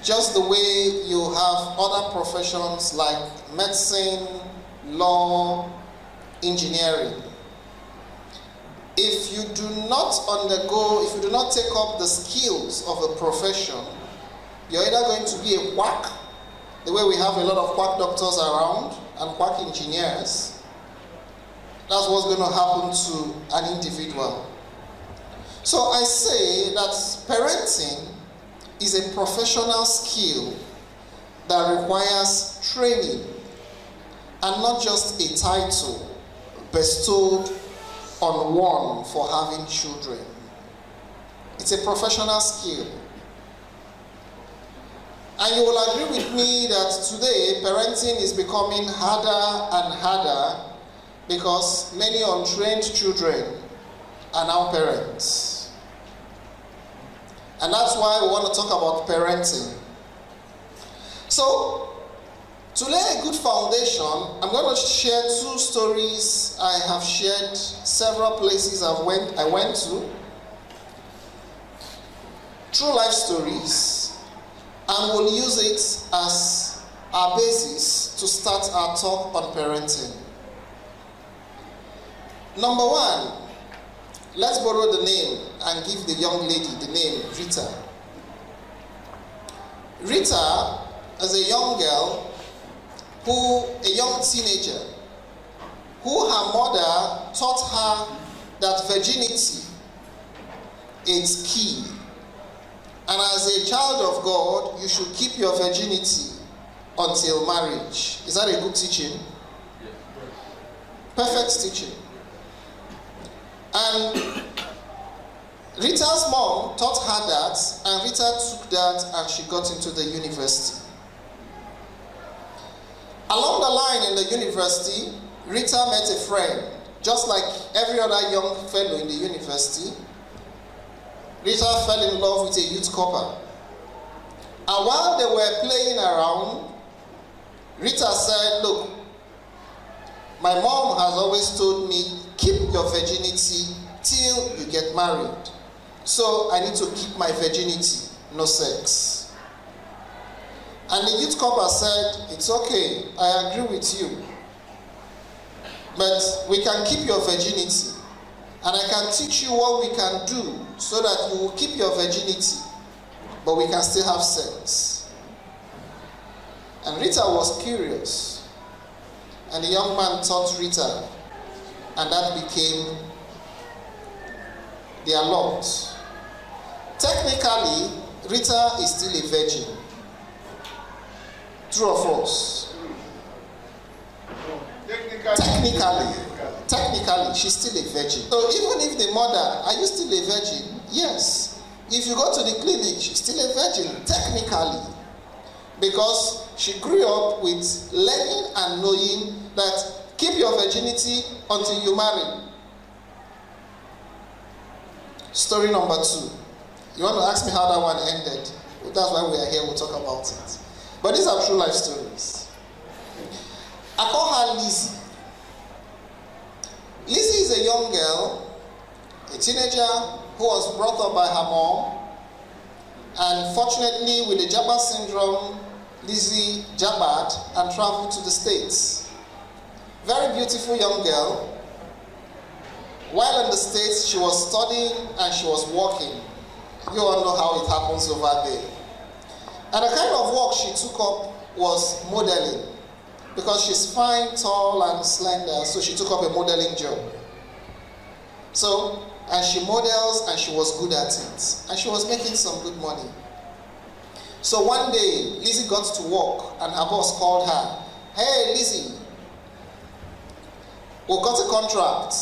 Just the way you have other professions like medicine, law, engineering. If you do not take up the skills of a profession, you're either going to be a quack, the way we have a lot of quack doctors around and quack engineers. That's what's going to happen to an individual. So I say that parenting is a professional skill that requires training and not just a title bestowed on one for having children. It's a professional skill. And you will agree with me that today parenting is becoming harder and harder because many untrained children are now parents. And that's why we want to talk about parenting. So, to lay a good foundation, I'm going to share two stories I have shared several places I went to. True life stories, and we'll use it as our basis to start our talk on parenting. Number one, let's borrow the name and give the young lady the name Rita. Rita is a young girl, a young teenager, who her mother taught her that virginity is key. And as a child of God, you should keep your virginity until marriage. Is that a good teaching? Perfect teaching. And Rita's mom taught her that, and Rita took that and she got into the university. Along the line in the university, Rita met a friend, just like every other young fellow in the university. Rita fell in love with a youth corper. And while they were playing around, Rita said, "Look, my mom has always told me, keep your virginity till you get married. So I need to keep my virginity, no sex." And the youth corper said, "It's okay, I agree with you. But we can keep your virginity. And I can teach you what we can do so that you will keep your virginity, but we can still have sex." And Rita was curious. And the young man taught Rita, and that became their lot. Technically, Rita is still a virgin. True or false? Technically, she's still a virgin. So even if the mother, "Are you still a virgin?" Yes. If you go to the clinic, she's still a virgin, technically. Because she grew up with learning and knowing that keep your virginity until you marry. Story number two. You want to ask me how that one ended? Well, that's why we are here, we'll talk about it. But these are true life stories. I call her Lizzy. Lizzy is a young girl, a teenager who was brought up by her mom. And fortunately, with the Jabba syndrome, Lizzy jabbered and traveled to the States. Very beautiful young girl. While in the States, she was studying and she was working. You all know how it happens over there. And the kind of work she took up was modeling. Because she's fine, tall, and slender, so she took up a modeling job. So, and she models, and she was good at it. And she was making some good money. So one day, Lizzy got to work, and her boss called her. "Hey, Lizzy, we got a contract.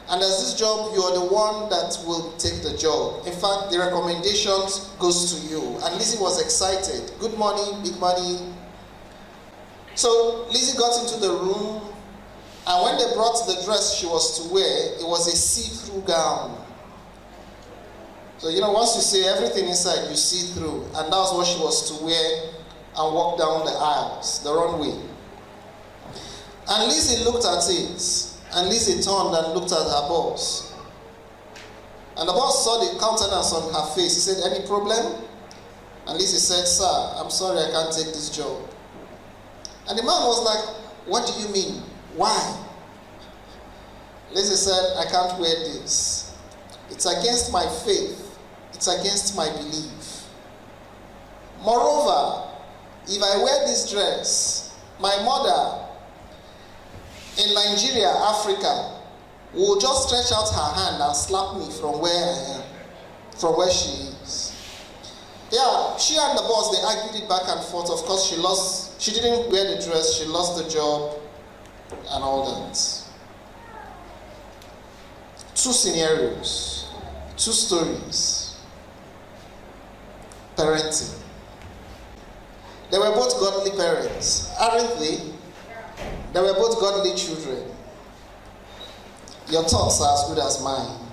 And there's this job, you're the one that will take the job. In fact, the recommendations goes to you." And Lizzy was excited. Good money, big money. So Lizzy got into the room, and when they brought the dress she was to wear, it was a see-through gown. So once you see everything inside, you see through. And that's what she was to wear and walk down the aisles, the runway. And Lizzy looked at it. And Lizzy turned and looked at her boss. And the boss saw the countenance on her face. He said, "Any problem?" And Lizzy said, "Sir, I'm sorry, I can't take this job." And the man was like, "What do you mean? Why?" Lizzy said, "I can't wear this. It's against my faith. It's against my belief. Moreover, if I wear this dress, my mother in Nigeria, Africa, will just stretch out her hand and slap me from where I am, from where she is." Yeah, she and the boss, they argued it back and forth. Of course, she didn't wear the dress, she lost the job and all that. Two scenarios, two stories. Parenting. They were both godly parents, aren't they? They were both godly children. Your thoughts are as good as mine.